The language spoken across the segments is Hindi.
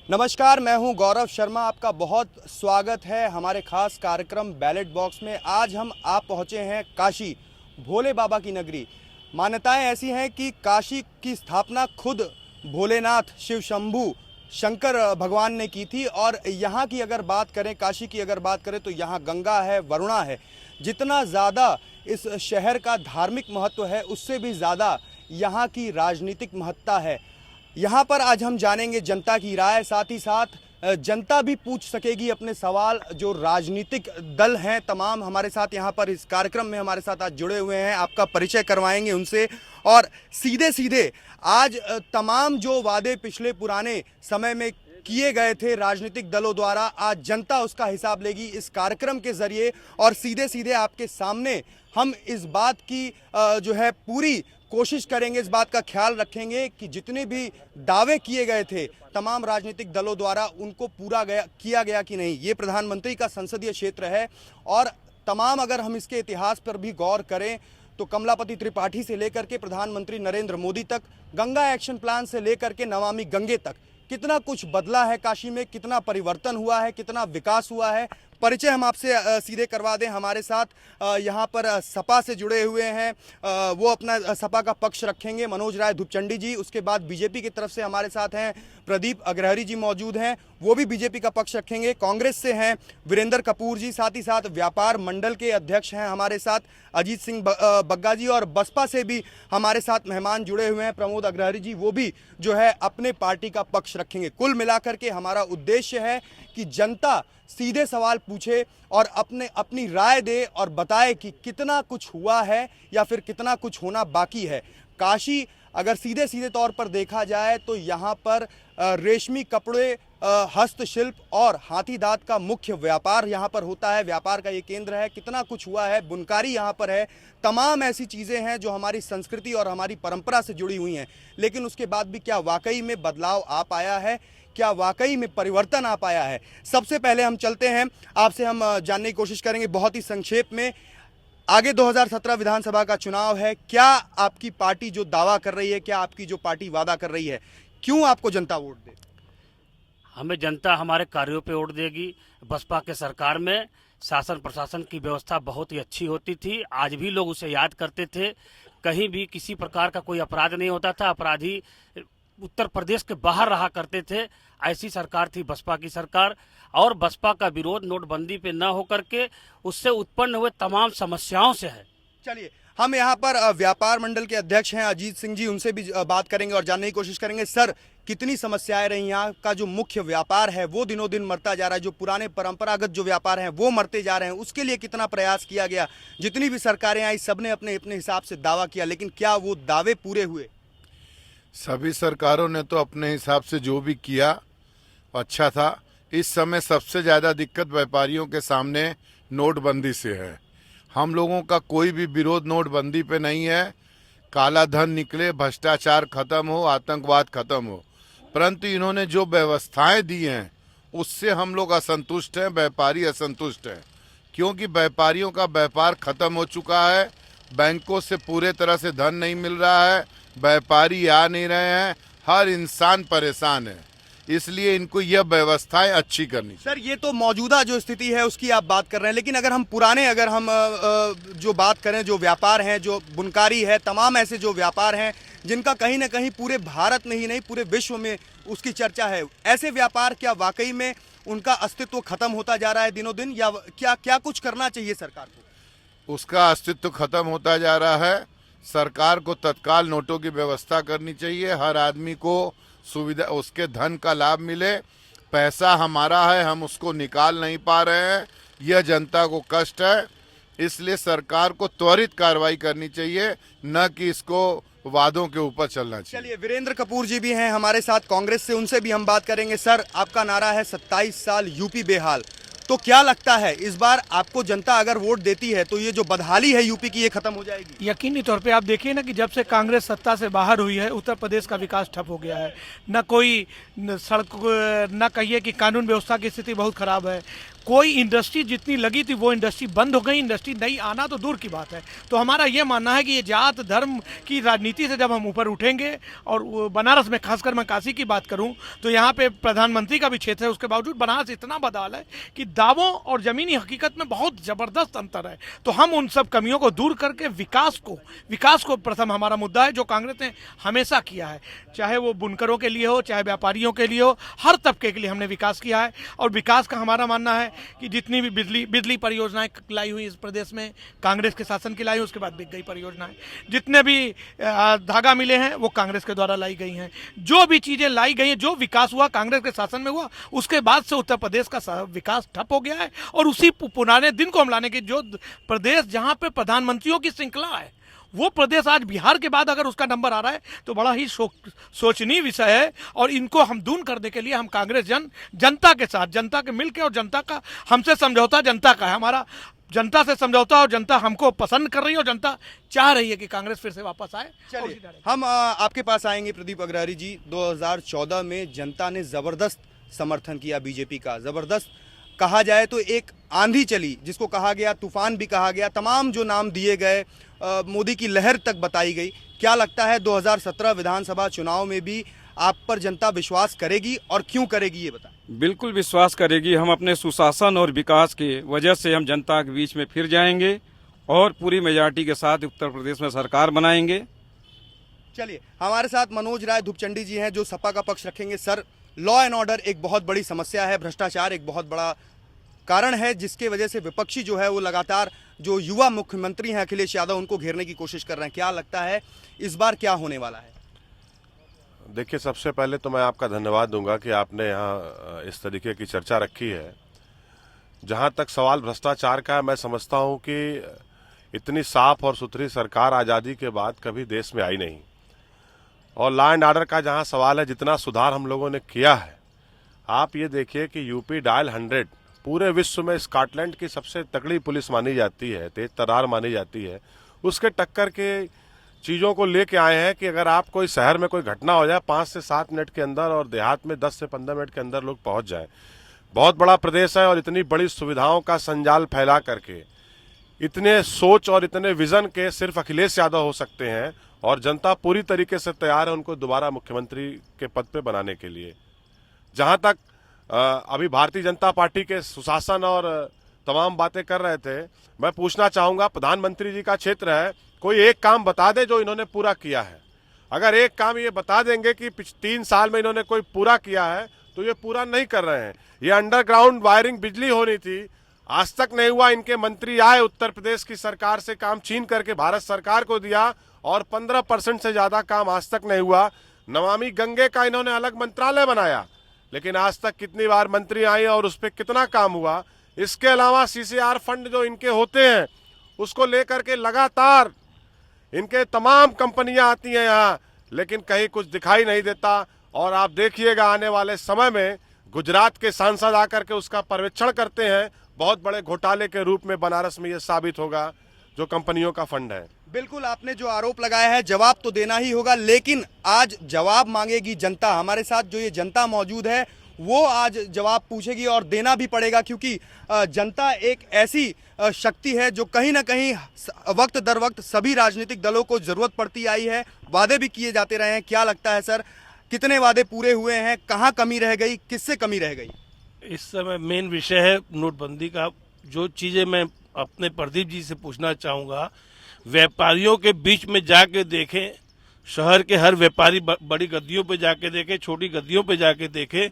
नमस्कार, मैं हूं गौरव शर्मा। आपका बहुत स्वागत है हमारे खास कार्यक्रम बैलेट बॉक्स में। आज आप पहुंचे हैं काशी, भोले बाबा की नगरी। मान्यताएं ऐसी हैं कि काशी की स्थापना खुद भोलेनाथ शिव शंभू शंकर भगवान ने की थी। और यहाँ की अगर बात करें, काशी की अगर बात करें, तो यहाँ गंगा है, वरुणा है। जितना ज़्यादा इस शहर का धार्मिक महत्व है, उससे भी ज़्यादा यहाँ की राजनीतिक महत्ता है। यहाँ पर आज हम जानेंगे जनता की राय, साथ ही साथ जनता भी पूछ सकेगी अपने सवाल। जो राजनीतिक दल हैं तमाम हमारे साथ यहाँ पर इस कार्यक्रम में हमारे साथ आज जुड़े हुए हैं, आपका परिचय करवाएंगे उनसे। और सीधे सीधे आज तमाम जो वादे पिछले पुराने समय में किए गए थे राजनीतिक दलों द्वारा, आज जनता उसका हिसाब लेगी इस कार्यक्रम के जरिए। और सीधे सीधे आपके सामने हम इस बात की जो है पूरी कोशिश करेंगे, इस बात का ख्याल रखेंगे कि जितने भी दावे किए गए थे तमाम राजनीतिक दलों द्वारा, उनको पूरा किया गया कि नहीं। ये प्रधानमंत्री का संसदीय क्षेत्र है और तमाम अगर हम इसके इतिहास पर भी गौर करें तो कमलापति त्रिपाठी से लेकर के प्रधानमंत्री नरेंद्र मोदी तक, गंगा एक्शन प्लान से लेकर के नमामि गंगे तक, कितना कुछ बदला है काशी में, कितना परिवर्तन हुआ है, कितना विकास हुआ है। परिचय हम आपसे सीधे करवा दें। हमारे साथ यहाँ पर सपा से जुड़े हुए हैं, वो अपना सपा का पक्ष रखेंगे, मनोज राय धूपचंडी जी। उसके बाद बीजेपी की तरफ से हमारे साथ हैं प्रदीप अग्रहरी जी मौजूद हैं, वो भी बीजेपी का पक्ष रखेंगे। कांग्रेस से हैं वीरेंद्र कपूर जी, साथ ही साथ व्यापार मंडल के अध्यक्ष हैं हमारे साथ अजीत सिंह बग्गा जी। और बसपा से भी हमारे साथ मेहमान जुड़े हुए हैं प्रमोद अग्रहरी जी, वो भी जो है अपने पार्टी का पक्ष रखेंगे। कुल मिलाकर के हमारा उद्देश्य है कि जनता सीधे सवाल पूछे और अपनी राय दे और बताए कि कितना कुछ हुआ है या फिर कितना कुछ होना बाकी है। काशी अगर सीधे सीधे तौर पर देखा जाए तो यहाँ पर रेशमी कपड़े, हस्तशिल्प और हाथी दांत का मुख्य व्यापार यहाँ पर होता है। व्यापार का ये केंद्र है। कितना कुछ हुआ है, बुनकारी यहाँ पर है, तमाम ऐसी चीज़ें हैं जो हमारी संस्कृति और हमारी परंपरा से जुड़ी हुई हैं। लेकिन उसके बाद भी क्या वाकई में बदलाव आ पाया है, क्या वाकई में परिवर्तन आ पाया है? सबसे पहले हम चलते हैं, आपसे हम जानने की कोशिश करेंगे बहुत ही संक्षेप में। आगे 2017 विधानसभा का चुनाव है, क्या आपकी पार्टी जो दावा कर रही है, क्या आपकी जो पार्टी वादा कर रही है, क्यों आपको जनता वोट दे? हमें जनता हमारे कार्यों पे वोट देगी। बसपा के सरकार में शासन प्रशासन की व्यवस्था बहुत ही अच्छी होती थी, आज भी लोग उसे याद करते थे। कहीं भी किसी प्रकार का कोई अपराध नहीं होता था, अपराधी उत्तर प्रदेश के बाहर रहा करते थे। ऐसी सरकार थी बसपा की सरकार। और बसपा का विरोध नोटबंदी पे न होकर के उससे उत्पन्न हुए तमाम समस्याओं से है। चलिए, हम यहाँ पर व्यापार मंडल के अध्यक्ष हैं अजीत सिंह जी, उनसे भी बात करेंगे और जानने की कोशिश करेंगे। सर, कितनी समस्याएं रही? यहाँ का जो मुख्य व्यापार है वो दिनों दिन मरता जा रहा है, जो पुराने परंपरागत जो व्यापार हैं वो मरते जा रहे हैं। उसके लिए कितना प्रयास किया गया? जितनी भी सरकारें आई सबने अपने अपने हिसाब से दावा किया, लेकिन क्या वो दावे पूरे हुए? सभी सरकारों ने तो अपने हिसाब से जो भी किया अच्छा था। इस समय सबसे ज़्यादा दिक्कत व्यापारियों के सामने नोटबंदी से है। हम लोगों का कोई भी विरोध नोटबंदी पे नहीं है। काला धन निकले, भ्रष्टाचार खत्म हो, आतंकवाद खत्म हो, परंतु इन्होंने जो व्यवस्थाएं दी हैं उससे हम लोग असंतुष्ट हैं, व्यापारी असंतुष्ट हैं। क्योंकि व्यापारियों का व्यापार खत्म हो चुका है, बैंकों से पूरे तरह से धन नहीं मिल रहा है, व्यापारी आ नहीं रहे हैं, हर इंसान परेशान है। इसलिए इनको यह व्यवस्थाएं अच्छी करनी चाहिए। सर, ये तो मौजूदा जो स्थिति है उसकी आप बात कर रहे हैं, लेकिन अगर हम पुराने जो बात करें, जो व्यापार हैं, जो बुनकारी है, तमाम ऐसे जो व्यापार हैं जिनका कहीं ना कहीं पूरे भारत में ही नहीं पूरे विश्व में उसकी चर्चा है, ऐसे व्यापार क्या वाकई में उनका अस्तित्व खत्म होता जा रहा है दिनों दिन, या क्या कुछ करना चाहिए सरकार को? उसका अस्तित्व खत्म होता जा रहा है। सरकार को तत्काल नोटों की व्यवस्था करनी चाहिए, हर आदमी को सुविधा, उसके धन का लाभ मिले। पैसा हमारा है, हम उसको निकाल नहीं पा रहे हैं, यह जनता को कष्ट है। इसलिए सरकार को त्वरित कार्रवाई करनी चाहिए, न कि इसको वादों के ऊपर चलना चाहिए। चलिए, वीरेंद्र कपूर जी भी हैं हमारे साथ कांग्रेस से, उनसे भी हम बात करेंगे। सर, आपका नारा है 27 साल यूपी बेहाल, तो क्या लगता है इस बार आपको जनता अगर वोट देती है तो ये जो बदहाली है यूपी की, ये खत्म हो जाएगी? यकीनी तौर पे आप देखिए ना कि जब से कांग्रेस सत्ता से बाहर हुई है, उत्तर प्रदेश का विकास ठप हो गया है। न कोई सड़क, न कहिए कि कानून व्यवस्था की स्थिति बहुत खराब है, कोई इंडस्ट्री जितनी लगी थी वो इंडस्ट्री बंद हो गई, इंडस्ट्री नहीं आना तो दूर की बात है। तो हमारा ये मानना है कि ये जात धर्म की राजनीति से जब हम ऊपर उठेंगे, और बनारस में खासकर मैं काशी की बात करूं तो यहाँ पे प्रधानमंत्री का भी क्षेत्र है, उसके बावजूद बनारस इतना बदहाल है कि दावों और ज़मीनी हकीकत में बहुत ज़बरदस्त अंतर है। तो हम उन सब कमियों को दूर करके विकास को प्रथम हमारा मुद्दा है, जो कांग्रेस ने हमेशा किया है, चाहे वो बुनकरों के लिए हो, चाहे व्यापारियों के लिए हो, हर तबके के लिए हमने विकास किया है। और विकास का हमारा मानना है कि जितनी भी बिजली परियोजनाएं लाई हुई इस प्रदेश में कांग्रेस के शासन की लाई, उसके बाद बिक गई परियोजनाएं, जितने भी धागा मिले हैं वो कांग्रेस के द्वारा लाई गई हैं। जो भी चीज़ें लाई गई हैं, जो विकास हुआ कांग्रेस के शासन में हुआ, उसके बाद से उत्तर प्रदेश का विकास ठप हो गया है। और उसी पुराने दिन को हम लाने की, जो प्रदेश जहाँ पे प्रधानमंत्रियों की श्रृंखला है, वो प्रदेश आज बिहार के बाद अगर उसका नंबर आ रहा है तो बड़ा ही सोचनीय विषय है। और इनको हम दूर करने के लिए हम कांग्रेस जनता के साथ, जनता के मिलकर, और जनता का हमसे समझौता जनता का है, हमारा जनता से समझौता, और जनता हमको पसंद कर रही है और जनता चाह रही है कि कांग्रेस फिर से वापस आए। चलिए हम आपके पास आएंगे प्रदीप अग्रहरि जी। 2014 में जनता ने जबरदस्त समर्थन किया बीजेपी का, जबरदस्त कहा जाए तो एक आंधी चली, जिसको कहा गया तूफान भी कहा गया, तमाम जो नाम दिए गए, मोदी की लहर तक बताई गई। क्या लगता है 2017 विधानसभा चुनाव में भी आप पर जनता विश्वास करेगी, और क्यों करेगी ये बताएं। बिल्कुल विश्वास करेगी। हम अपने सुशासन और विकास की वजह से हम जनता के बीच में फिर जाएंगे और पूरी मेजॉरिटी के साथ उत्तर प्रदेश में सरकार बनाएंगे। चलिए हमारे साथ मनोज राय धूपचंडी जी हैं, जो सपा का पक्ष रखेंगे। सर, लॉ एंड ऑर्डर एक बहुत बड़ी समस्या है, भ्रष्टाचार एक बहुत बड़ा कारण है, जिसके वजह से विपक्षी जो है वो लगातार, जो युवा मुख्यमंत्री हैं अखिलेश यादव, उनको घेरने की कोशिश कर रहे हैं। क्या लगता है इस बार क्या होने वाला है? देखिए, सबसे पहले तो मैं आपका धन्यवाद दूंगा कि आपने यहाँ इस तरीके की चर्चा रखी है। जहाँ तक सवाल भ्रष्टाचार का है, मैं समझता हूँ कि इतनी साफ और सुथरी सरकार आज़ादी के बाद कभी देश में आई नहीं। और लॉ एंड ऑर्डर का जहाँ सवाल है, जितना सुधार हम लोगों ने किया है, आप ये देखिए कि यूपी डायल 100 पूरे विश्व में स्कॉटलैंड की सबसे तगड़ी पुलिस मानी जाती है, तेज तर्रार मानी जाती है। उसके टक्कर के चीज़ों को लेके आए हैं कि अगर आप कोई शहर में कोई घटना हो जाए 5 से 7 मिनट के अंदर, और देहात में 10 से 15 मिनट के अंदर लोग पहुंच जाएं। बहुत बड़ा प्रदेश है, और इतनी बड़ी सुविधाओं का संजाल फैला करके, इतने सोच और इतने विजन के सिर्फ अखिलेश यादव हो सकते हैं। और जनता पूरी तरीके से तैयार है उनको दोबारा मुख्यमंत्री के पद पे बनाने के लिए। जहां तक अभी भारतीय जनता पार्टी के सुशासन और तमाम बातें कर रहे थे, मैं पूछना चाहूंगा, प्रधानमंत्री जी का क्षेत्र है, कोई एक काम बता दे जो इन्होंने पूरा किया है। अगर एक काम ये बता देंगे कि 3 साल में इन्होंने कोई पूरा किया है, तो ये पूरा नहीं कर रहे हैं। ये अंडरग्राउंड वायरिंग बिजली होनी थी, आज तक नहीं हुआ। इनके मंत्री आए, उत्तर प्रदेश की सरकार से काम छीन करके भारत सरकार को दिया, और 15% से ज्यादा काम आज तक नहीं हुआ। नमामि गंगे का इन्होंने अलग मंत्रालय बनाया, लेकिन आज तक कितनी बार मंत्री आए और उस पर कितना काम हुआ। इसके अलावा सीसीआर फंड जो इनके होते हैं, उसको लेकर के लगातार इनके तमाम कंपनियां आती हैं यहाँ, लेकिन कहीं कुछ दिखाई नहीं देता। और आप देखिएगा आने वाले समय में गुजरात के सांसद आकर के उसका पर्यवेक्षण करते हैं, बहुत बड़े घोटाले के रूप में बनारस में ये साबित होगा जो कंपनियों का फंड है। बिल्कुल, आपने जो आरोप लगाया है जवाब तो देना ही होगा, लेकिन आज जवाब मांगेगी जनता। हमारे साथ जो ये जनता मौजूद है वो आज जवाब पूछेगी, और देना भी पड़ेगा, क्योंकि जनता एक ऐसी शक्ति है जो कहीं ना कहीं वक्त दर वक्त सभी राजनीतिक दलों को जरूरत पड़ती आई है। वादे भी किए जाते रहे हैं। क्या लगता है सर, कितने वादे पूरे हुए हैं, कहाँ कमी रह गई, किससे कमी रह गई? इस समय मेन विषय है नोटबंदी का। जो चीज़ें मैं अपने प्रदीप जी से पूछना चाहूँगा, व्यापारियों के बीच में जाके देखें, शहर के हर व्यापारी बड़ी गद्दियों पे जाके देखें, छोटी गद्दियों पे जाके देखें,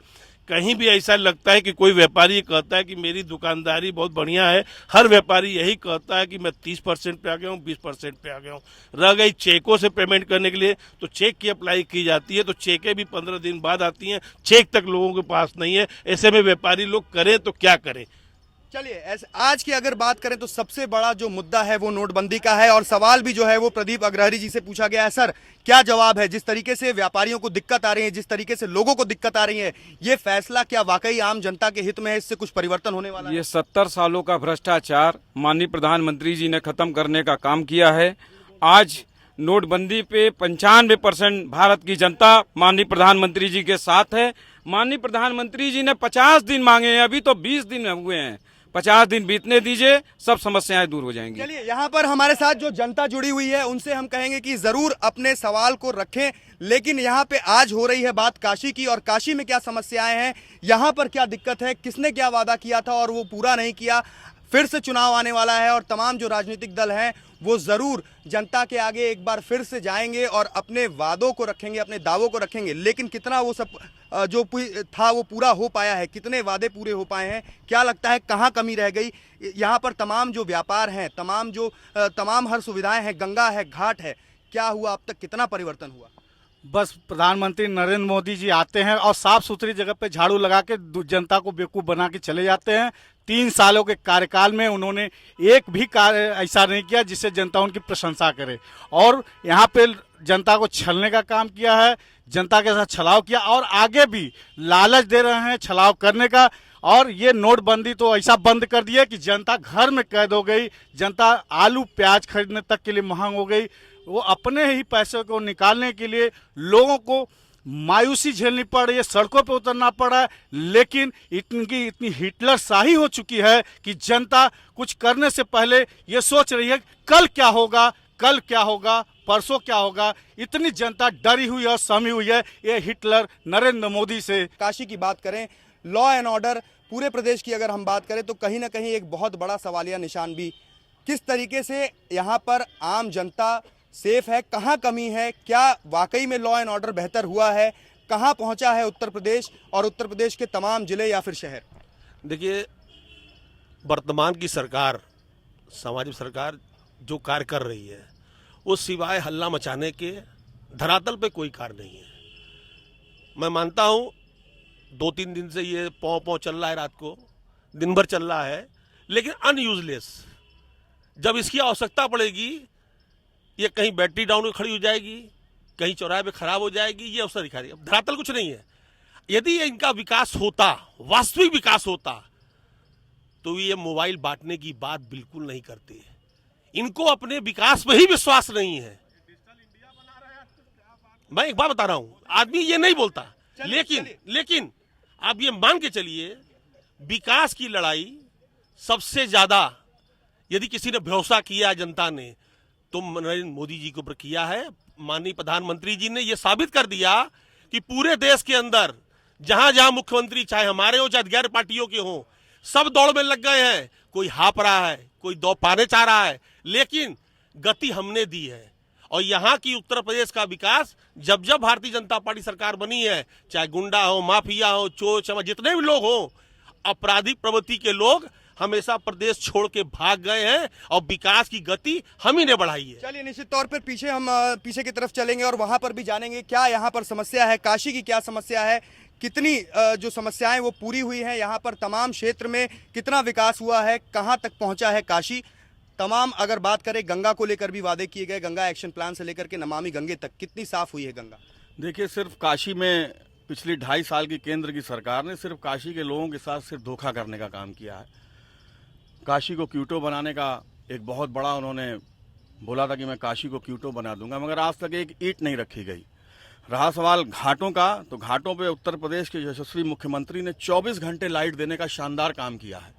कहीं भी ऐसा लगता है कि कोई व्यापारी कहता है कि मेरी दुकानदारी बहुत बढ़िया है। हर व्यापारी यही कहता है कि मैं 30% पे आ गया हूँ, 20% पे आ गया हूँ। रह गई चेकों से पेमेंट करने के लिए, तो चेक की अप्लाई की जाती है, तो चेकें भी 15 दिन बाद आती हैं, चेक तक लोगों के पास नहीं है। ऐसे में व्यापारी लोग करें तो क्या करें? चलिए, ऐसे आज की अगर बात करें तो सबसे बड़ा जो मुद्दा है वो नोटबंदी का है, और सवाल भी जो है वो प्रदीप अग्रहरि जी से पूछा गया है। सर, क्या जवाब है? जिस तरीके से व्यापारियों को दिक्कत आ रही है, जिस तरीके से लोगों को दिक्कत आ रही है, ये फैसला क्या वाकई आम जनता के हित में है? इससे कुछ परिवर्तन होने वाला है? ये 70 सालों का भ्रष्टाचार माननीय प्रधानमंत्री जी ने खत्म करने का काम किया है। आज नोटबंदी पे 95% भारत की जनता माननीय प्रधानमंत्री जी के साथ है। माननीय प्रधानमंत्री जी ने 50 दिन मांगे हैं, अभी तो 20 दिन हुए हैं। 50 दिन बीतने दीजिए, सब समस्याएं दूर हो जाएंगी। चलिए, यहाँ पर हमारे साथ जो जनता जुड़ी हुई है उनसे हम कहेंगे कि जरूर अपने सवाल को रखें, लेकिन यहाँ पे आज हो रही है बात काशी की, और काशी में क्या समस्याएं हैं, यहाँ पर क्या दिक्कत है, किसने क्या वादा किया था और वो पूरा नहीं किया। फिर से चुनाव आने वाला है और तमाम जो राजनीतिक दल हैं वो ज़रूर जनता के आगे एक बार फिर से जाएंगे और अपने वादों को रखेंगे, अपने दावों को रखेंगे, लेकिन कितना वो सब जो था वो पूरा हो पाया है, कितने वादे पूरे हो पाए हैं, क्या लगता है कहाँ कमी रह गई। यहाँ पर तमाम जो व्यापार हैं, तमाम हर सुविधाएं हैं, गंगा है, घाट है, क्या हुआ अब तक, कितना परिवर्तन हुआ। बस प्रधानमंत्री नरेंद्र मोदी जी आते हैं और साफ सुथरी जगह पे झाड़ू लगा के जनता को बेवकूफ़ बना के चले जाते हैं। 3 सालों के कार्यकाल में उन्होंने एक भी कार्य ऐसा नहीं किया जिससे जनता उनकी प्रशंसा करे, और यहाँ पे जनता को छलने का काम किया है, जनता के साथ छलाव किया और आगे भी लालच दे रहे हैं छलाव करने का। और ये नोटबंदी तो ऐसा बंद कर दिया कि जनता घर में कैद हो गई, जनता आलू प्याज खरीदने तक के लिए महंग हो गई। वो अपने ही पैसे को निकालने के लिए लोगों को मायूसी झेलनी पड़ रही है, सड़कों पे उतरना पड़ा है, लेकिन इतनी हिटलर शाही हो चुकी है कि जनता कुछ करने से पहले ये सोच रही है कल क्या होगा, कल क्या होगा, परसों क्या होगा। इतनी जनता डरी हुई और सहमी हुई है ये हिटलर नरेंद्र मोदी से। काशी की बात करें, लॉ एंड ऑर्डर पूरे प्रदेश की अगर हम बात करें तो कहीं ना कहीं एक बहुत बड़ा सवालिया निशान भी, किस तरीके से यहाँ पर आम जनता सेफ है, कहाँ कमी है, क्या वाकई में लॉ एंड ऑर्डर बेहतर हुआ है, कहाँ पहुँचा है उत्तर प्रदेश और उत्तर प्रदेश के तमाम जिले या फिर शहर। देखिए, वर्तमान की सरकार, सामाजिक सरकार जो कार्य कर रही है वो सिवाय हल्ला मचाने के धरातल पे कोई कार्य नहीं है। मैं मानता हूँ 2-3 दिन से ये पौ चल रहा है, रात को दिन भर चल रहा है, लेकिन अनयूजलेस। जब इसकी आवश्यकता पड़ेगी ये कहीं बैटरी डाउन में खड़ी हो जाएगी, कहीं चौराहे पे खराब हो जाएगी, ये अवसर दिखा रही है। धरातल कुछ नहीं है। यदि इनका विकास होता, वास्तविक विकास होता, तो ये मोबाइल बांटने की बात बिल्कुल नहीं करते। इनको अपने विकास में ही विश्वास नहीं है। मैं एक बात बता रहा हूं, आदमी ये नहीं बोलता, लेकिन आप ये मान के चलिए, विकास की लड़ाई सबसे ज्यादा यदि किसी ने भरोसा किया जनता ने तो नरेंद्र मोदी जी के ऊपर किया है। माननीय प्रधानमंत्री जी ने यह साबित कर दिया कि पूरे देश के अंदर जहां जहां मुख्यमंत्री, चाहे हमारे हो चाहे गैर पार्टियों के हो, सब दौड़ में लग गए हैं। कोई हाँप रहा है, कोई दो पाने चाह रहा है, लेकिन गति हमने दी है। और यहाँ की उत्तर प्रदेश का विकास जब जब भारतीय जनता पार्टी सरकार बनी है, चाहे गुंडा हो, माफिया हो, चोर चमार, जितने भी लोग हो, आपराधिक प्रवृत्ति के लोग हमेशा प्रदेश छोड़ के भाग गए हैं और विकास की गति हम ही ने बढ़ाई है। चलिए, निश्चित तौर पर पीछे की तरफ चलेंगे और वहां पर भी जानेंगे क्या यहाँ पर समस्या है, काशी की क्या समस्या है, कितनी जो समस्याएं वो पूरी हुई हैं, यहाँ पर तमाम क्षेत्र में कितना विकास हुआ है, कहाँ तक पहुँचा है काशी। तमाम अगर बात करें गंगा को लेकर भी वादे किए गए, गंगा एक्शन प्लान से लेकर के नमामि गंगे तक, कितनी साफ हुई है गंगा। देखिए, सिर्फ काशी में पिछली 2.5 साल की केंद्र की सरकार ने सिर्फ काशी के लोगों के साथ सिर्फ धोखा करने का काम किया है। काशी को क्यूटो बनाने का एक बहुत बड़ा उन्होंने बोला था कि मैं काशी को क्यूटो बना दूंगा, मगर आज तक एक ईंट नहीं रखी गई। रहा सवाल घाटों का, तो घाटों पे उत्तर प्रदेश के यशस्वी मुख्यमंत्री ने 24 घंटे लाइट देने का शानदार काम किया है।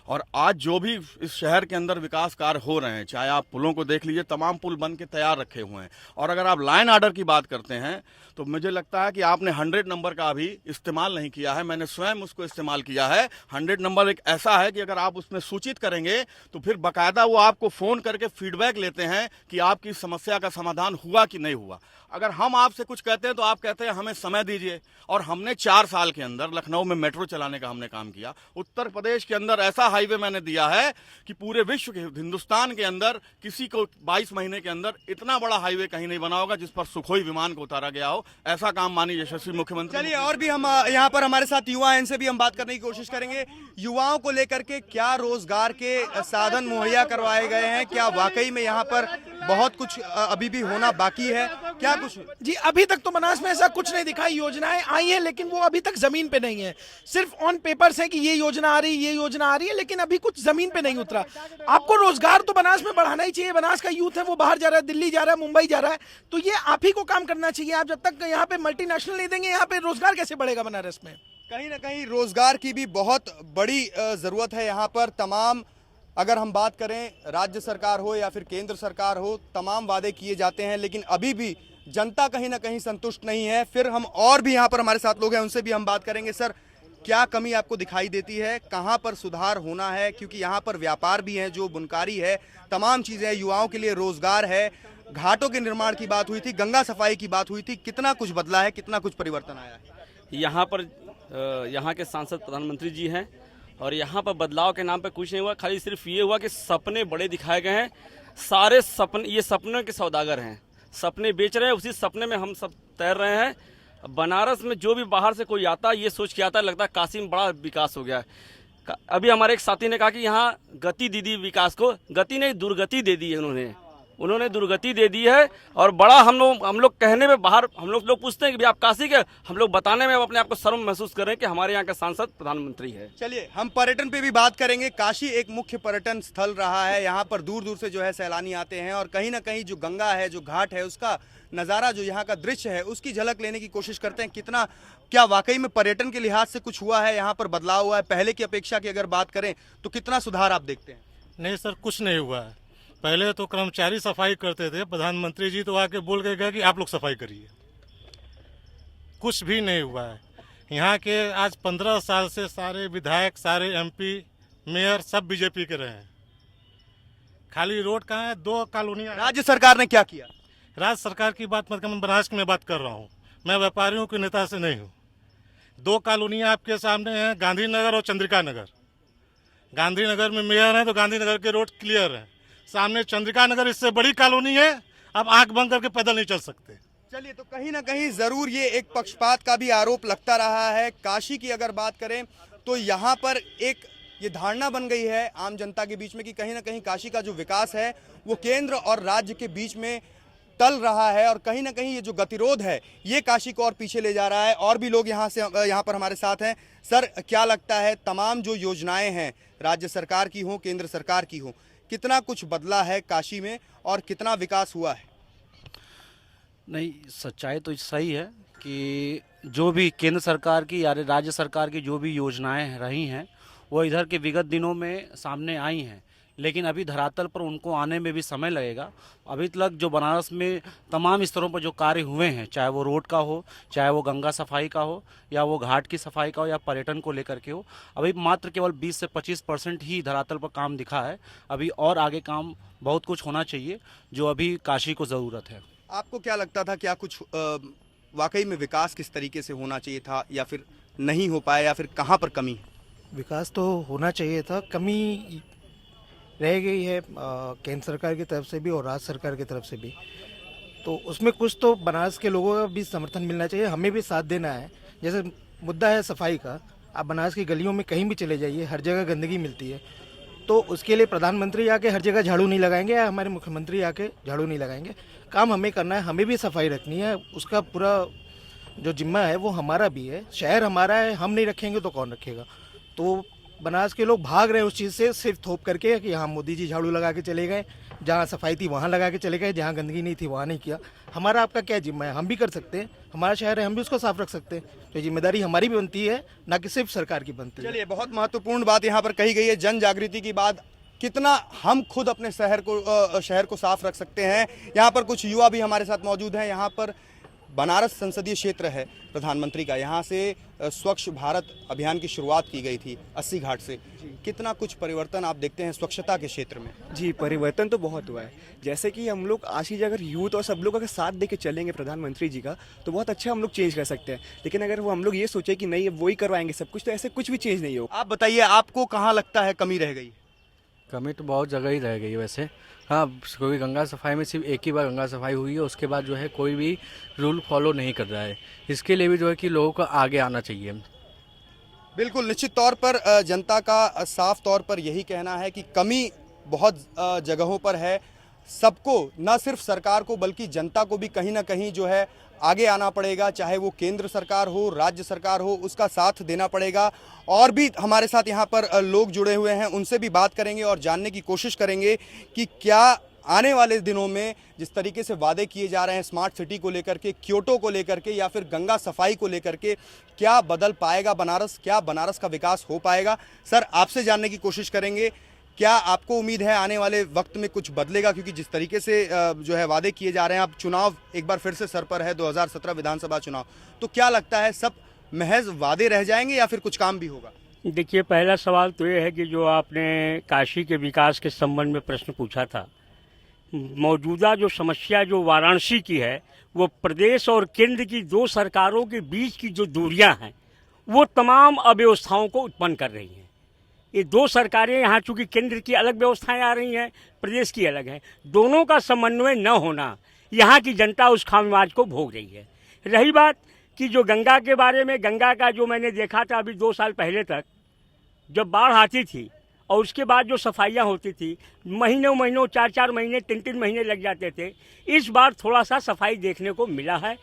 और आज जो भी इस शहर के अंदर विकास कार्य हो रहे हैं, चाहे आप पुलों को देख लीजिए, तमाम पुल बन के तैयार रखे हुए हैं। और अगर आप लाइन ऑर्डर की बात करते हैं तो मुझे लगता है कि आपने 100 नंबर का अभी इस्तेमाल नहीं किया है। मैंने स्वयं उसको इस्तेमाल किया है। 100 नंबर एक ऐसा है कि अगर आप उसमें सूचित करेंगे तो फिर बाकायदा वो आपको फ़ोन करके फीडबैक लेते हैं कि आपकी समस्या का समाधान हुआ कि नहीं हुआ। अगर हम आपसे कुछ कहते हैं तो आप कहते हैं हमें समय दीजिए। और हमने 4 साल के अंदर लखनऊ में मेट्रो चलाने का हमने काम किया। उत्तर प्रदेश के अंदर ऐसा हाईवे मैंने दिया है कि पूरे विश्व के, हिंदुस्तान के अंदर किसी को 22 महीने के अंदर इतना बड़ा हाईवे कहीं नहीं बना होगा जिस पर सुखोई विमान को उतारा गया हो। ऐसा काम माननीय यशस्वी मुख्यमंत्री। चलिए, और भी हम यहाँ पर हमारे साथ युवा हैं, इनसे भी हम बात करने की कोशिश करेंगे। युवाओं को लेकर के क्या रोजगार के साधन मुहैया करवाए गए हैं, क्या वाकई में यहाँ पर बहुत कुछ अभी भी होना बाकी है, क्या कुछ? जी अभी तक तो बनास में ऐसा कुछ नहीं दिखा। योजनाएं आई हैं लेकिन वो अभी तक जमीन पे नहीं है। सिर्फ ऑन पेपर्स है कि ये योजना आ रही, ये योजना आ रही है, लेकिन अभी कुछ जमीन पे नहीं उतरा। आपको रोजगार तो बनास में बढ़ाना ही चाहिए। बनास का यूथ है वो बाहर जा रहा है, दिल्ली जा रहा है, मुंबई जा रहा है, तो ये आप ही को काम करना चाहिए। आप जब तक यहाँ पे मल्टीनेशनल नहीं देंगे, यहाँ पे रोजगार कैसे बढ़ेगा बनारस में? कहीं ना कहीं रोजगार की भी बहुत बड़ी जरूरत है यहाँ पर। तमाम, अगर हम बात करें राज्य सरकार हो या फिर केंद्र सरकार हो, तमाम वादे किए जाते हैं लेकिन अभी भी जनता कहीं ना कहीं संतुष्ट नहीं है। फिर हम और भी यहाँ पर हमारे साथ लोग हैं, उनसे भी हम बात करेंगे। सर, क्या कमी आपको दिखाई देती है, कहाँ पर सुधार होना है? क्योंकि यहाँ पर व्यापार भी है, जो बुनकारी है, तमाम चीज़ें, युवाओं के लिए रोजगार है, घाटों के निर्माण की बात हुई थी, गंगा सफाई की बात हुई थी, कितना कुछ बदला है, कितना कुछ परिवर्तन आया है? यहाँ पर यहाँ के सांसद प्रधानमंत्री जी हैं और यहाँ पर बदलाव के नाम पे कुछ नहीं हुआ। खाली सिर्फ ये हुआ कि सपने बड़े दिखाए गए हैं। सारे सपने, ये सपनों के सौदागर हैं, सपने बेच रहे हैं, उसी सपने में हम सब तैर रहे हैं। बनारस में जो भी बाहर से कोई आता है ये सोच के आता है, लगता है काशी में बड़ा विकास हो गया है। अभी हमारे एक साथी ने कहा कि यहाँ गति दे दी विकास को, गति नहीं दुर्गति दे दी है उन्होंने दुर्गति दे दी है। और बड़ा हम लोग कहने में बाहर हम लोग पूछते हैं कि भाई आप काशी के, हम लोग बताने में अपने आप को शर्म महसूस कर रहे हैं कि हमारे यहाँ का सांसद प्रधानमंत्री है। चलिए हम पर्यटन पे भी बात करेंगे। काशी एक मुख्य पर्यटन स्थल रहा है, यहाँ पर दूर दूर से जो है सैलानी आते हैं और कहीं ना कहीं जो गंगा है, जो घाट है, उसका नज़ारा, जो यहाँ का दृश्य है, उसकी झलक लेने की कोशिश करते हैं। कितना, क्या वाकई में पर्यटन के लिहाज से कुछ हुआ है, यहाँ पर बदलाव हुआ है? पहले की अपेक्षा की अगर बात करें तो कितना सुधार आप देखते हैं? नहीं सर, कुछ नहीं हुआ है। पहले तो कर्मचारी सफाई करते थे, प्रधानमंत्री जी तो आके बोल के गए कि आप लोग सफाई करिए। कुछ भी नहीं हुआ है। यहाँ के आज 15 साल से सारे विधायक, सारे एमपी, मेयर सब बीजेपी के रहे हैं। खाली रोड कहाँ है? 2 कॉलोनियाँ। राज्य सरकार ने क्या किया? राज्य सरकार की बात मत कर, मैं बनारस की मैं बात कर रहा हूँ। मैं व्यापारियों के नेता से नहीं हूँ। 2 कॉलोनियाँ आपके सामने हैं, गांधीनगर और चंद्रिका नगर। गांधीनगर में मेयर है तो गांधीनगर के रोड क्लियर है। सामने चंद्रिका नगर इससे बड़ी कॉलोनी है, अब आंख बंद करके पैदल नहीं चल सकते। चलिए, तो कहीं ना कहीं जरूर ये एक पक्षपात का भी आरोप लगता रहा है। काशी की अगर बात करें तो यहाँ पर एक ये धारणा बन गई है आम जनता के बीच में कि कहीं ना कहीं काशी का जो विकास है वो केंद्र और राज्य के बीच में टल रहा है और कहीं ना कहीं ये जो गतिरोध है ये काशी को और पीछे ले जा रहा है। और भी लोग यहाँ पर हमारे साथ हैं। सर, क्या लगता है, तमाम जो योजनाएं हैं राज्य सरकार की हो, केंद्र सरकार की हो, कितना कुछ बदला है काशी में और कितना विकास हुआ है? नहीं, सच्चाई तो सही है कि जो भी केंद्र सरकार की या राज्य सरकार की जो भी योजनाएं रही हैं वो इधर के विगत दिनों में सामने आई हैं, लेकिन अभी धरातल पर उनको आने में भी समय लगेगा। अभी तक जो बनारस में तमाम स्तरों पर जो कार्य हुए हैं, चाहे वो रोड का हो, चाहे वो गंगा सफाई का हो, या वो घाट की सफाई का हो, या पर्यटन को लेकर के हो, अभी मात्र केवल 20 से 25% ही धरातल पर काम दिखा है। अभी और आगे काम बहुत कुछ होना चाहिए जो अभी काशी को ज़रूरत है। आपको क्या लगता था, क्या कुछ वाकई में विकास किस तरीके से होना चाहिए था या फिर नहीं हो पाया, या फिर कहाँ पर कमी है? विकास तो होना चाहिए था, कमी रह गई है केंद्र सरकार की तरफ से भी और राज्य सरकार की तरफ से भी। तो उसमें कुछ तो बनारस के लोगों का भी समर्थन मिलना चाहिए, हमें भी साथ देना है। जैसे मुद्दा है सफाई का, आप बनारस की गलियों में कहीं भी चले जाइए, हर जगह गंदगी मिलती है। तो उसके लिए प्रधानमंत्री आके हर जगह झाड़ू नहीं लगाएंगे या हमारे मुख्यमंत्री आके झाड़ू नहीं लगाएंगे। काम हमें करना है, हमें भी सफाई रखनी है, उसका पूरा जो जिम्मा है वो हमारा भी है। शहर हमारा है, हम नहीं रखेंगे तो कौन रखेगा? तो बनारस के लोग भाग रहे हैं उस चीज़ से, सिर्फ थोप करके कि हाँ मोदी जी झाड़ू लगा के चले गए, जहाँ सफाई थी वहाँ लगा के चले गए, जहाँ गंदगी नहीं थी वहाँ नहीं किया। हमारा आपका क्या जिम्मा है? हम भी कर सकते हैं, हमारा शहर है, हम भी उसको साफ रख सकते हैं। तो जिम्मेदारी हमारी भी बनती है, ना कि सिर्फ सरकार की बनती है। चलिए, बहुत महत्वपूर्ण बात यहाँ पर कही गई है, जन जागृति की बात। कितना हम खुद अपने शहर को साफ रख सकते हैं। यहाँ पर कुछ युवा भी हमारे साथ मौजूद हैं। यहाँ पर बनारस संसदीय क्षेत्र है प्रधानमंत्री का, यहाँ से स्वच्छ भारत अभियान की शुरुआत की गई थी 80 घाट से। कितना कुछ परिवर्तन आप देखते हैं स्वच्छता के क्षेत्र में? जी, परिवर्तन तो बहुत हुआ है। जैसे कि हम लोग आज ही अगर यूथ और सब लोग अगर साथ दे के चलेंगे प्रधानमंत्री जी का, तो बहुत अच्छा हम लोग चेंज कर सकते हैं। लेकिन अगर वो हम लोग ये सोचे कि नहीं वो ही करवाएंगे सब कुछ, तो ऐसे कुछ भी चेंज नहीं होगा। आप बताइए, आपको कहाँ लगता है कमी रह गई? कमी तो बहुत जगह ही रह गई है वैसे। हाँ, कोई गंगा सफाई में सिर्फ एक ही बार गंगा सफाई हुई है, उसके बाद जो है कोई भी रूल फॉलो नहीं कर रहा है। इसके लिए भी जो है कि लोगों को आगे आना चाहिए। बिल्कुल, निश्चित तौर पर जनता का साफ तौर पर यही कहना है कि कमी बहुत जगहों पर है। सबको, न सिर्फ सरकार को बल्कि जनता को भी कहीं ना कहीं जो है आगे आना पड़ेगा, चाहे वो केंद्र सरकार हो, राज्य सरकार हो, उसका साथ देना पड़ेगा। और भी हमारे साथ यहाँ पर लोग जुड़े हुए हैं, उनसे भी बात करेंगे और जानने की कोशिश करेंगे कि क्या आने वाले दिनों में जिस तरीके से वादे किए जा रहे हैं स्मार्ट सिटी को लेकर के, क्योटो को लेकर के या फिर गंगा सफाई को लेकर के, क्या बदल पाएगा बनारस, क्या बनारस का विकास हो पाएगा। सर, आपसे जानने की कोशिश करेंगे, क्या आपको उम्मीद है आने वाले वक्त में कुछ बदलेगा, क्योंकि जिस तरीके से जो है वादे किए जा रहे हैं, अब चुनाव एक बार फिर से सर पर है, 2017 विधानसभा चुनाव, तो क्या लगता है सब महज वादे रह जाएंगे या फिर कुछ काम भी होगा? देखिए, पहला सवाल तो ये है कि जो आपने काशी के विकास के संबंध में प्रश्न पूछा था, मौजूदा जो समस्या जो वाराणसी की है, वो प्रदेश और केंद्र की दो सरकारों के बीच की जो दूरियां हैं, वो तमाम अव्यवस्थाओं को उत्पन्न कर रही हैं। ये दो सरकारें यहाँ चूंकि केंद्र की अलग व्यवस्थाएं आ रही हैं, प्रदेश की अलग हैं, दोनों का समन्वय न होना, यहाँ की जनता उस खामियाज को भोग रही है। रही बात कि जो गंगा के बारे में, गंगा का जो मैंने देखा था अभी 2 साल पहले तक, जब बाढ़ आती थी और उसके बाद जो सफाइयाँ होती थी, महीनों महीनों 4-4 महीने 3-3 महीने लग जाते थे। इस बार थोड़ा सा सफाई देखने को मिला है।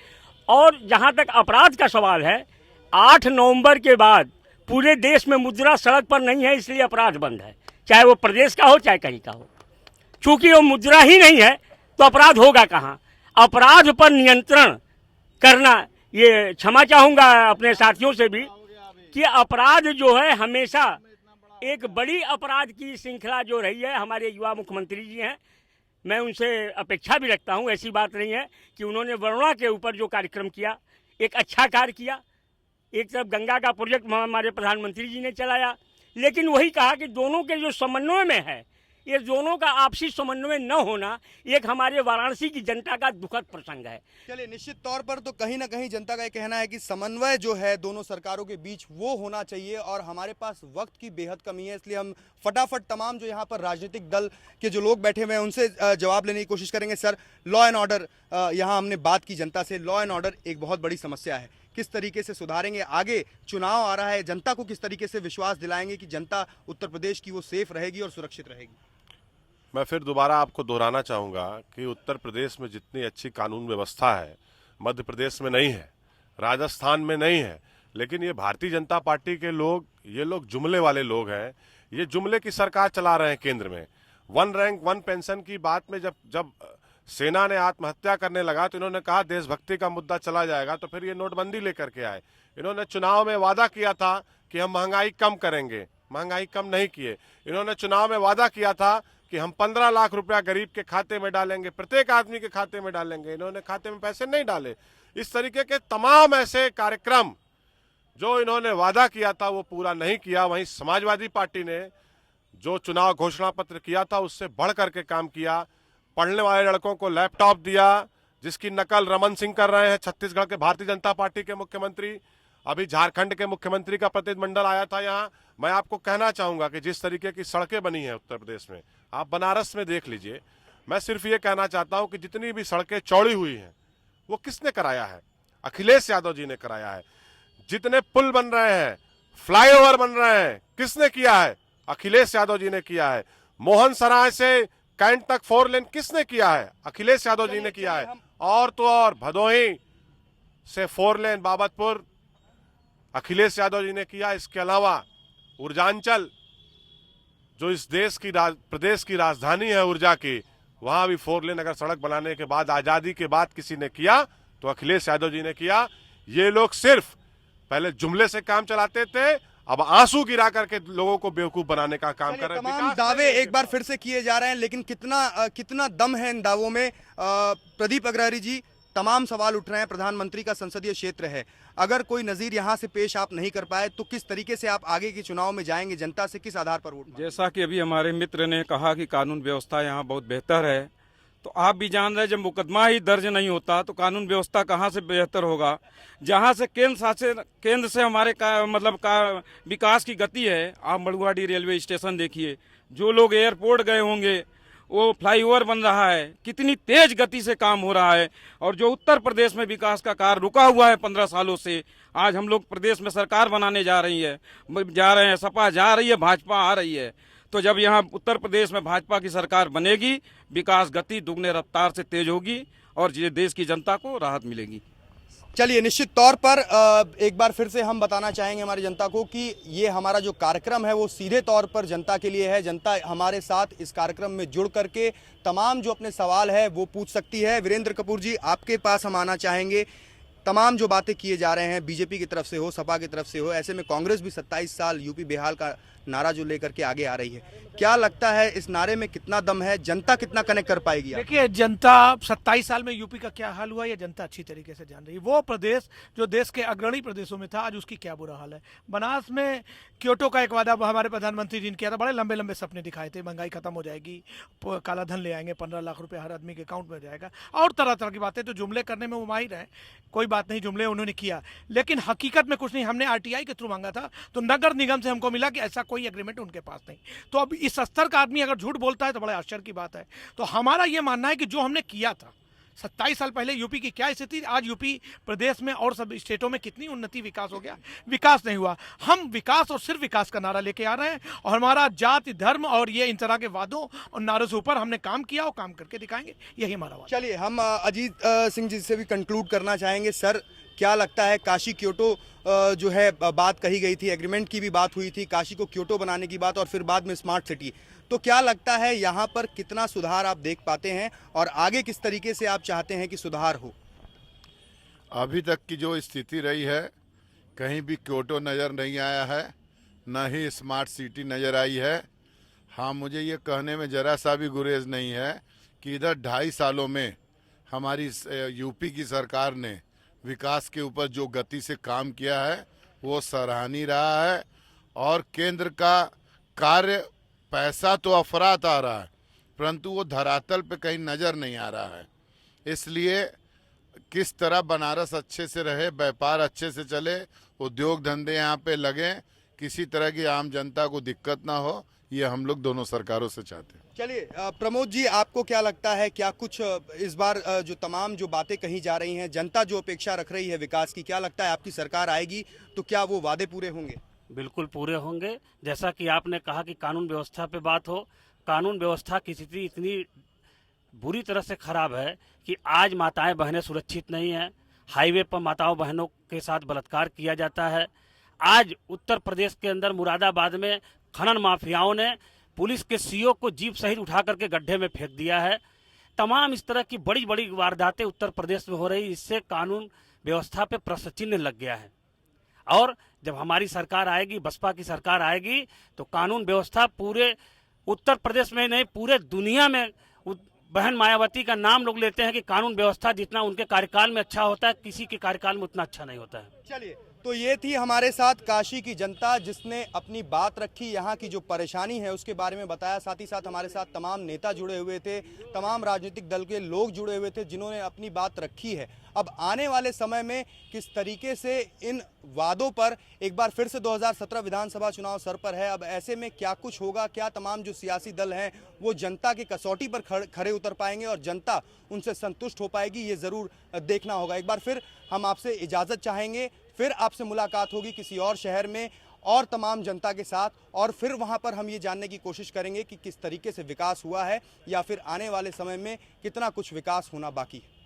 और जहाँ तक अपराध का सवाल है, 8 नवंबर के बाद पूरे देश में मुद्रा सड़क पर नहीं है, इसलिए अपराध बंद है, चाहे वो प्रदेश का हो चाहे कहीं का हो। चूंकि वो मुद्रा ही नहीं है तो अपराध होगा कहाँ। अपराध पर नियंत्रण करना, ये क्षमा चाहूँगा अपने साथियों से भी कि अपराध जो है हमेशा एक बड़ी अपराध की श्रृंखला जो रही है, हमारे युवा मुख्यमंत्री जी हैं, मैं उनसे अपेक्षा भी रखता हूं। ऐसी बात नहीं है कि उन्होंने वरुणा के ऊपर जो कार्यक्रम किया, एक अच्छा कार्य किया। एक तरफ गंगा का प्रोजेक्ट हमारे प्रधानमंत्री जी ने चलाया, लेकिन वही कहा कि दोनों के जो समन्वय में है, ये दोनों का आपसी समन्वय न होना एक हमारे वाराणसी की जनता का दुखद प्रसंग है। चलिए, निश्चित तौर पर तो कहीं ना कहीं जनता का ये कहना है कि समन्वय जो है दोनों सरकारों के बीच वो होना चाहिए, और हमारे पास वक्त की बेहद कमी है, इसलिए हम फटाफट तमाम जो यहाँ पर राजनीतिक दल के जो लोग बैठे हुए हैं उनसे जवाब लेने की कोशिश करेंगे। सर, लॉ एंड ऑर्डर, यहाँ हमने बात की जनता से, लॉ एंड ऑर्डर एक बहुत बड़ी समस्या है, किस तरीके से सुधारेंगे? आगे चुनाव आ रहा है, जनता को किस तरीके से विश्वास दिलाएंगे कि जनता उत्तर प्रदेश की वो सेफ रहेगी और सुरक्षित रहेगी? मैं फिर दोबारा आपको दोहराना चाहूँगा कि उत्तर प्रदेश में जितनी अच्छी कानून व्यवस्था है, मध्य प्रदेश में नहीं है, राजस्थान में नहीं है, लेकिन ये भारतीय जनता पार्टी के लोग, ये लोग जुमले वाले लोग हैं, ये जुमले की सरकार चला रहे हैं केंद्र में। 1 रैंक 1 पेंशन की बात में जब सेना ने आत्महत्या करने लगा तो इन्होंने कहा देशभक्ति का मुद्दा चला जाएगा, तो फिर ये नोटबंदी लेकर के आए। इन्होंने चुनाव में वादा किया था कि हम महंगाई कम करेंगे, महंगाई कम नहीं किए। इन्होंने चुनाव में वादा किया था कि हम 15 लाख रुपया गरीब के खाते में डालेंगे, प्रत्येक आदमी के खाते में डालेंगे, इन्होंने खाते में पैसे नहीं डाले। इस तरीके के तमाम ऐसे कार्यक्रम जो इन्होंने वादा किया था वो पूरा नहीं किया। वहीं समाजवादी पार्टी ने जो चुनाव घोषणा पत्र किया था उससे बढ़ करके काम किया। पढ़ने वाले लड़कों को लैपटॉप दिया, जिसकी नकल रमन सिंह कर रहे हैं, छत्तीसगढ़ के भारतीय जनता पार्टी के मुख्यमंत्री। अभी झारखंड के मुख्यमंत्री का प्रतिनिधिमंडल आया था यहाँ। मैं आपको कहना चाहूंगा कि जिस तरीके की सड़कें बनी हैं उत्तर प्रदेश में, आप बनारस में देख लीजिए। मैं सिर्फ ये कहना चाहता हूं कि जितनी भी सड़कें चौड़ी हुई हैं वो किसने कराया है? अखिलेश यादव जी ने कराया है। जितने पुल बन रहे हैं, फ्लाईओवर बन रहे हैं, किसने किया है? अखिलेश यादव जी ने किया है। मोहन सराय से कैंट तक 4 लेन किसने किया है? अखिलेश यादव जी ने किया है। और तो और भदोही से 4 लेन बाबतपुर अखिलेश यादव जी ने किया। इसके अलावा ऊर्जांचल जो इस देश की प्रदेश की राजधानी है ऊर्जा की, वहां भी 4 लेन अगर सड़क बनाने के बाद, आजादी के बाद किसी ने किया तो अखिलेश यादव जी ने किया। ये लोग सिर्फ पहले जुमले से काम चलाते थे, अब आंसू गिरा करके लोगों को बेवकूफ बनाने का काम कर रहे हैं। तमाम दावे एक बार फिर से किए जा रहे हैं, लेकिन कितना दम है इन दावों में? प्रदीप अग्रहरी जी, तमाम सवाल उठ रहे हैं, प्रधानमंत्री का संसदीय क्षेत्र है, अगर कोई नजीर यहाँ से पेश आप नहीं कर पाए तो किस तरीके से आप आगे के चुनाव में जाएंगे? जनता से किस आधार पर वोट? जैसा कि अभी हमारे मित्र ने कहा कि कानून व्यवस्था यहाँ बहुत बेहतर है, तो आप भी जान रहे हैं जब मुकदमा ही दर्ज नहीं होता तो कानून व्यवस्था कहाँ से बेहतर होगा? जहाँ से केंद्र से हमारे विकास की गति है। आप मड़ुआडी रेलवे स्टेशन देखिए, जो लोग एयरपोर्ट गए होंगे, वो फ्लाईओवर बन रहा है, कितनी तेज गति से काम हो रहा है। और जो उत्तर प्रदेश में विकास का कार्य रुका हुआ है 15 सालों से, आज हम लोग प्रदेश में सरकार बनाने जा रहे हैं, सपा जा रही है, भाजपा आ रही है, तो जब यहाँ उत्तर प्रदेश में भाजपा की सरकार बनेगी, विकास गति दुगने रफ्तार से तेज होगी और ये देश की जनता को राहत मिलेगी। चलिए, निश्चित तौर पर एक बार फिर से हम बताना चाहेंगे हमारी जनता को कि ये हमारा जो कार्यक्रम है वो सीधे तौर पर जनता के लिए है। जनता हमारे साथ इस कार्यक्रम में जुड़ करके तमाम जो अपने सवाल है वो पूछ सकती है। वीरेंद्र कपूर जी, आपके पास हम आना चाहेंगे। तमाम जो बातें किए जा रहे हैं, बीजेपी की तरफ से हो, सपा की तरफ से हो, ऐसे में कांग्रेस भी 27 साल यूपी बेहाल का नारा जो लेकर के आगे आ रही है, क्या लगता है इस नारे में कितना दम है? जनता कितना कनेक्ट कर पाएगी? देखिए, जनता 27 साल में यूपी का क्या हाल हुआ, ये जनता अच्छी तरीके से जान रही है। वो प्रदेश जो देश के अग्रणी प्रदेशों में था, आज उसकी क्या बुरा हाल है। बनास में क्योटो का एक वादा हमारे प्रधानमंत्री जी ने किया था, बड़े लंबे लंबे सपने दिखाए थे, महंगाई खत्म हो जाएगी, काला धन ले आएंगे, 15 लाख रुपए हर आदमी के अकाउंट में जाएगा, और तरह तरह की बातें। तो जुमले करने में वो माहिर है, कोई बात नहीं, जुमले उन्होंने किया, लेकिन हकीकत में कुछ नहीं। हमने आरटीआई के थ्रू मांगा था, तो नगर निगम से हमको मिला कि ऐसा कोई एग्रीमेंट उनके पास नहीं। तो अब इस स्तर का आदमी अगर झूठ बोलता है तो बड़े आश्चर्य की बात है। तो हमारा ये मानना है कि जो हमने किया था 27 साल पहले, यूपी की क्या स्थिति, आज यूपी प्रदेश में और सब स्टेटों में कितनी उन्नति, विकास हो गया। विकास नहीं हुआ। हम विकास और सिर्फ विकास का नारा लेके आ रहे हैं, और हमारा जाति धर्म और ये इन तरह के वादों और नारों से ऊपर हमने काम किया और काम करके दिखाएंगे, यही हमारा वादा। चलिए, हम अजीत सिंह जी से भी कंक्लूड करना चाहेंगे। सर, क्या लगता है, काशी क्योटो जो है बात कही गई थी, एग्रीमेंट की भी बात हुई थी, काशी को क्योटो बनाने की बात, और फिर बाद में स्मार्ट सिटी, तो क्या लगता है यहाँ पर कितना सुधार आप देख पाते हैं और आगे किस तरीके से आप चाहते हैं कि सुधार हो? अभी तक की जो स्थिति रही है, कहीं भी क्योटो नज़र नहीं आया है, न ही स्मार्ट सिटी नज़र आई है। हाँ, मुझे ये कहने में ज़रा सा भी गुरेज नहीं है कि इधर 2.5 सालों में हमारी यूपी की सरकार ने विकास के ऊपर जो गति से काम किया है वो सराहनीय रहा है। और केंद्र का कार्य, पैसा तो अफरात आ रहा है, परंतु वो धरातल पे कहीं नज़र नहीं आ रहा है। इसलिए किस तरह बनारस अच्छे से रहे, व्यापार अच्छे से चले, उद्योग धंधे यहाँ पे लगें, किसी तरह की आम जनता को दिक्कत ना हो, ये हम लोग दोनों सरकारों से चाहते हैं। चलिए, प्रमोद जी, आपको क्या लगता है, क्या कुछ इस बार जो तमाम जो बातें कही जा रही हैं, जनता जो अपेक्षा रख रही है विकास की, क्या लगता है आपकी सरकार आएगी तो क्या वो वादे पूरे होंगे? बिल्कुल पूरे होंगे। जैसा कि आपने कहा कि कानून व्यवस्था पे बात हो, कानून व्यवस्था की स्थिति इतनी बुरी तरह से खराब है कि आज माताएं बहनें सुरक्षित नहीं हैं। हाईवे पर माताओं बहनों के साथ बलात्कार किया जाता है। आज उत्तर प्रदेश के अंदर मुरादाबाद में खनन माफियाओं ने पुलिस के सीओ को जीप सहित उठा करके गड्ढे में फेंक दिया है। तमाम इस तरह की बड़ी बड़ी वारदातें उत्तर प्रदेश में हो रही, इससे कानून व्यवस्था पे प्रश्न चिन्ह लग गया है। और जब हमारी सरकार आएगी, बसपा की सरकार आएगी, तो कानून व्यवस्था पूरे उत्तर प्रदेश में नहीं पूरे दुनिया में, बहन मायावती का नाम लोग लेते हैं कि कानून व्यवस्था जितना उनके कार्यकाल में अच्छा होता है, किसी के कार्यकाल में उतना अच्छा नहीं होता है। चलिए, तो ये थी हमारे साथ काशी की जनता, जिसने अपनी बात रखी, यहाँ की जो परेशानी है उसके बारे में बताया। साथ ही साथ हमारे साथ तमाम नेता जुड़े हुए थे, तमाम राजनीतिक दल के लोग जुड़े हुए थे, जिन्होंने अपनी बात रखी है। अब आने वाले समय में किस तरीके से इन वादों पर, एक बार फिर से 2017 विधानसभा चुनाव सर पर है, अब ऐसे में क्या कुछ होगा, क्या तमाम जो सियासी दल हैं वो जनता की कसौटी पर खड़े उतर पाएंगे और जनता उनसे संतुष्ट हो पाएगी, ये ज़रूर देखना होगा। एक बार फिर हम आपसे इजाज़त चाहेंगे, फिर आपसे मुलाकात होगी किसी और शहर में और तमाम जनता के साथ, और फिर वहां पर हम ये जानने की कोशिश करेंगे कि किस तरीके से विकास हुआ है या फिर आने वाले समय में कितना कुछ विकास होना बाकी है।